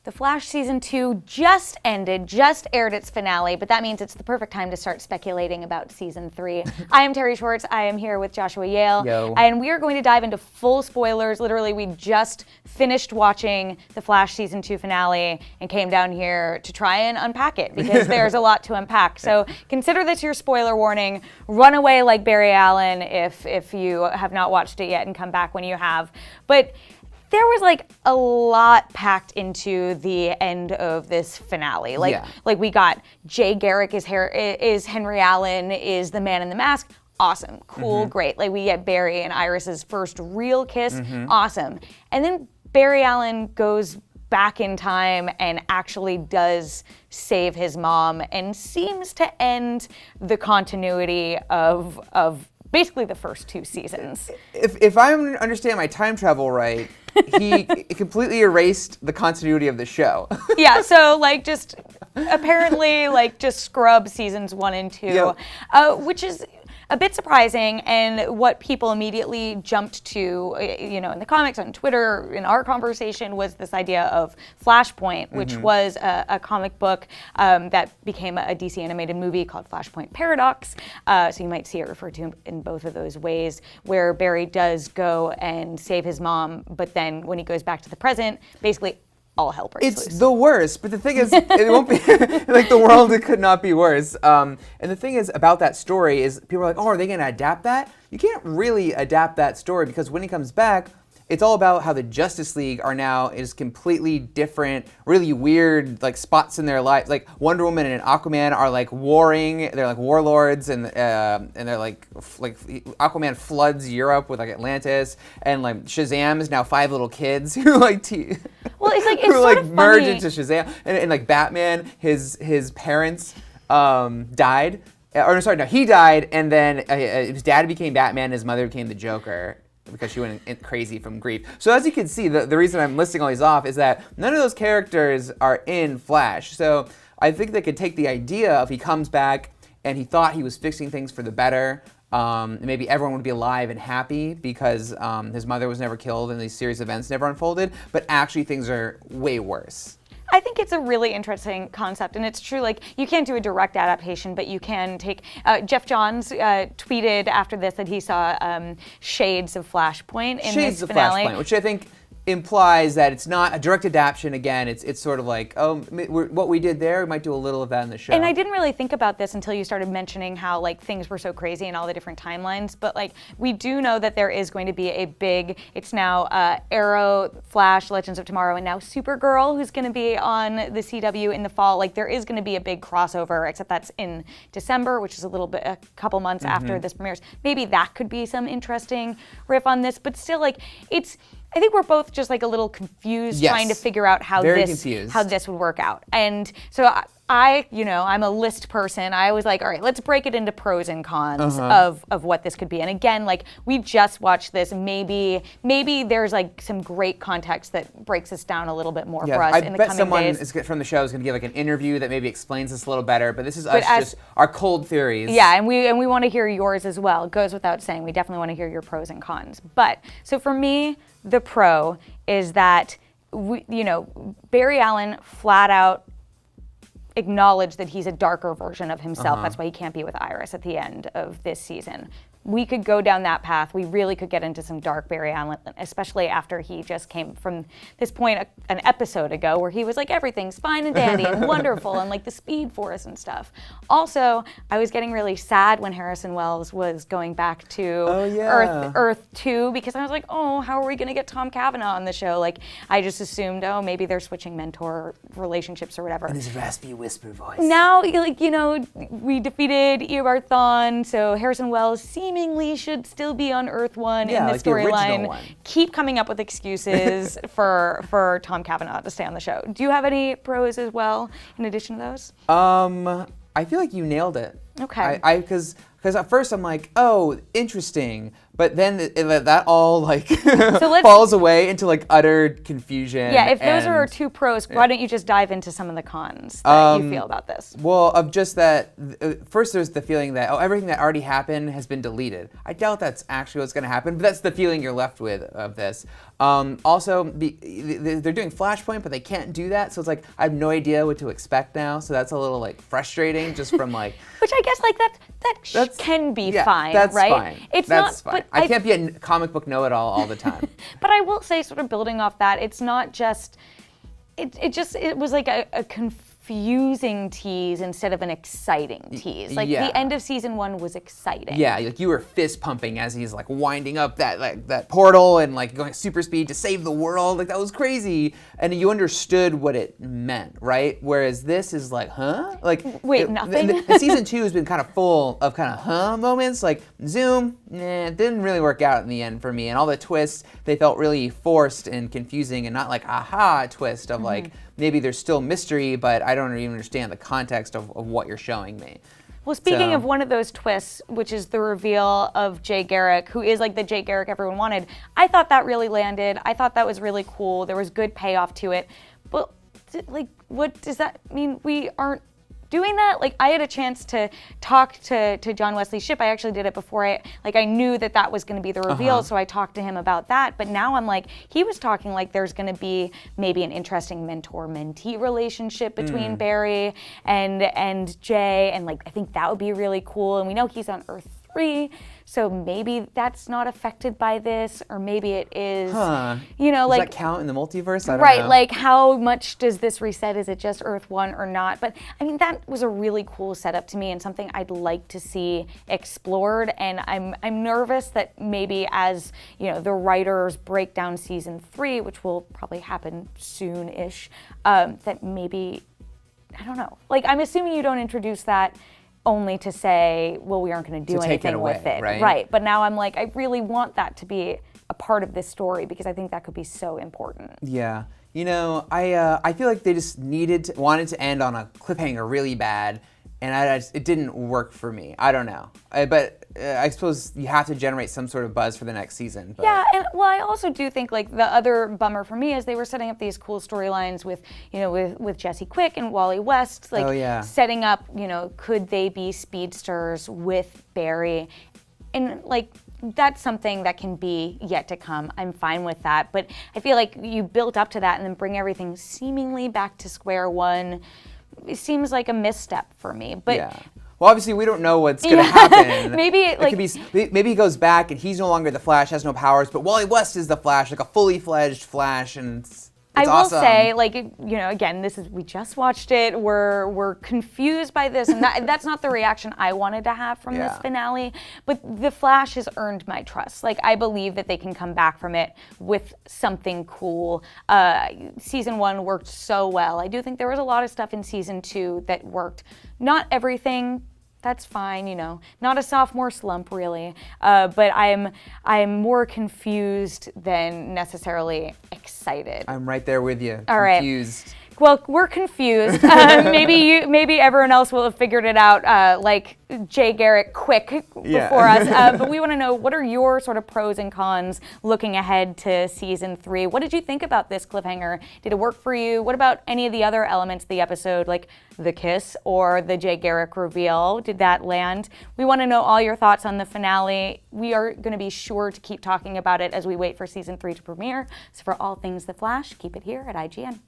The Flash Season 2 just ended, just aired its finale, but that means it's the perfect time to start speculating about Season 3. I am Terry Schwartz. I am here with Joshua Yale. Yo. And we are going to dive into full spoilers. Literally, we just finished watching the Flash Season 2 finale and came down here to try and unpack it because there's a lot to unpack. So consider this your spoiler warning. Run away like Barry Allen if you have not watched it yet and come back when you have. But there was like a lot packed into the end of this finale. Like we got Jay Garrick is Henry Allen, is the Man in the Mask. Awesome, cool, great. Like we get Barry and Iris's first real kiss. Awesome. And then Barry Allen goes back in time and actually does save his mom and seems to end the continuity of basically the first two seasons. If I understand my time travel right, he completely erased the continuity of the show. Yeah, so like just apparently like just scrub seasons 1 and 2, which is a bit surprising, and what people immediately jumped to, you know, in the comics, on Twitter, in our conversation, was this idea of Flashpoint, which was a comic book that became a DC animated movie called Flashpoint Paradox. So you might see it referred to in both of those ways, where Barry does go and save his mom, but then when he goes back to the present, basically all hell breaks loose. It's the worst, but the thing is, it won't be like the world. It could not be worse. And the thing is about that story is people are like, oh, are they going to adapt that? You can't really adapt that story because when he comes back, it's all about how the Justice League are now is completely different, really weird like spots in their life. Like Wonder Woman and Aquaman are like warring. They're like warlords, and they're like Aquaman floods Europe with like Atlantis, and like Shazam is now 5 little kids who like well, it's like it's who sort like of merge funny. into Shazam, and like Batman, his parents died. Or no, sorry, no, he died, and then his dad became Batman, his mother became the Joker, because she went crazy from grief. So as you can see, the reason I'm listing all these off is that none of those characters are in Flash. So I think they could take the idea of he comes back and he thought he was fixing things for the better. Maybe everyone would be alive and happy because his mother was never killed and these series of events never unfolded. But actually things are way worse. I think it's a really interesting concept, and it's true, like, you can't do a direct adaptation, but you can take, Jeff Johns tweeted after this that he saw shades of Flashpoint in this finale. Flashpoint, which I think implies that it's not a direct adaptation. Again, it's sort of like, oh, what we did there, we might do a little of that in the show. And I didn't really think about this until you started mentioning how like things were so crazy and all the different timelines, but like we do know that there is going to be a big, it's now Arrow, Flash, Legends of Tomorrow, and now Supergirl, who's going to be on the CW in the fall. Like there is going to be a big crossover, except that's in December, which is a couple months after this premieres. Maybe that could be some interesting riff on this, but still, like, I think we're both just like a little confused, trying to figure out how this would work out. And so I'm a list person. I was like, all right, let's break it into pros and cons of what this could be. And again, like we just watched this. Maybe there's like some great context that breaks this down a little bit more for us in the coming days. I bet someone from the show is going to give like an interview that maybe explains this a little better. But this is us just our cold theories. Yeah, and we want to hear yours as well. It goes without saying. We definitely want to hear your pros and cons. But so for me, the pro is that Barry Allen flat out acknowledged that he's a darker version of himself. That's why he can't be with Iris at the end of this season. We could go down that path. We really could get into some dark Barry Allen, especially after he just came from this point an episode ago where he was like, everything's fine and dandy and wonderful and like the Speed Force and stuff. Also, I was getting really sad when Harrison Wells was going back to Earth 2 because I was like, oh, how are we going to get Tom Cavanaugh on the show? Like, I just assumed, oh, maybe they're switching mentor relationships or whatever. And his raspy whisper voice. Now, like, we defeated Eobard Thawne, so Harrison Wells seemingly should still be on Earth 1 in the like storyline. Keep coming up with excuses for Tom Cavanaugh to stay on the show. Do you have any pros as well in addition to those? I feel like you nailed it. Okay. Because because at first I'm like, oh, interesting, but then that all like So falls away into like utter confusion. Yeah, if those are our two pros, why don't you just dive into some of the cons that you feel about this? Well, of just that, first there's the feeling that, oh, everything that already happened has been deleted. I doubt that's actually what's going to happen, but that's the feeling you're left with of this. Also, they're doing Flashpoint, but they can't do that, so it's like, I have no idea what to expect now, so that's a little like frustrating just from like... Which I guess like that can be fine, that's right? Fine. It's that's not, fine. but I can't be a comic book know-it-all all the time. But I will say, sort of building off that, it's not just, it was like a confusing tease instead of an exciting tease. Like the end of season 1 was exciting. Yeah, like you were fist pumping as he's like winding up that portal and like going super speed to save the world. Like that was crazy, and you understood what it meant, right? Whereas this is like, huh? Like wait, nothing. Season 2 has been kind of full of kind of huh moments. Like Zoom, it didn't really work out in the end for me, and all the twists they felt really forced and confusing, and not like aha twist of like maybe there's still mystery, but I don't even understand the context of what you're showing me. Well, speaking of one of those twists, which is the reveal of Jay Garrick, who is like the Jay Garrick everyone wanted, I thought that really landed. I thought that was really cool. There was good payoff to it. But like, what does that mean? We aren't doing that? Like, I had a chance to talk to John Wesley Shipp. I actually did it before I knew that was going to be the reveal, so I talked to him about that. But now I'm like, he was talking like there's going to be maybe an interesting mentor-mentee relationship between Barry and Jay, and like I think that would be really cool. And we know he's on Earth 3, so maybe that's not affected by this, or maybe it is. You know, does like, that count in the multiverse? I don't right, know. like how much does this reset? Is it just Earth 1 or not? But I mean, that was a really cool setup to me and something I'd like to see explored. And I'm nervous that maybe as you know the writers break down season 3, which will probably happen soon-ish, that maybe, I don't know. Like, I'm assuming you don't introduce that only to say, well, we aren't going to do anything with it. Right. But now I'm like, I really want that to be a part of this story because I think that could be so important. Yeah. You know, I feel like they just wanted to end on a cliffhanger really bad, and it didn't work for me. I don't know. But I suppose you have to generate some sort of buzz for the next season. But. Yeah, and well, I also do think like the other bummer for me is they were setting up these cool storylines with, you know, with Jesse Quick and Wally West, like setting up, you know, could they be speedsters with Barry, and like that's something that can be yet to come. I'm fine with that, but I feel like you built up to that and then bring everything seemingly back to square one. It seems like a misstep for me, but. Yeah. Well, obviously, we don't know what's going to happen. Maybe maybe he goes back and he's no longer the Flash, has no powers, but Wally West is the Flash, like a fully fledged Flash, and it's awesome. I will say, like, you know, again, we just watched it. We're confused by this, and that's not the reaction I wanted to have from this finale. But the Flash has earned my trust. Like, I believe that they can come back from it with something cool. Season 1 worked so well. I do think there was a lot of stuff in season 2 that worked. Not everything. That's fine, you know, not a sophomore slump really, but I'm more confused than necessarily excited. I'm right there with you. All confused. Right. Well, we're confused. Maybe everyone else will have figured it out, like Jay Garrick quick before us. But we want to know, what are your sort of pros and cons looking ahead to season 3? What did you think about this cliffhanger? Did it work for you? What about any of the other elements of the episode, like the kiss or the Jay Garrick reveal? Did that land? We want to know all your thoughts on the finale. We are going to be sure to keep talking about it as we wait for season 3 to premiere. So for all things The Flash, keep it here at IGN.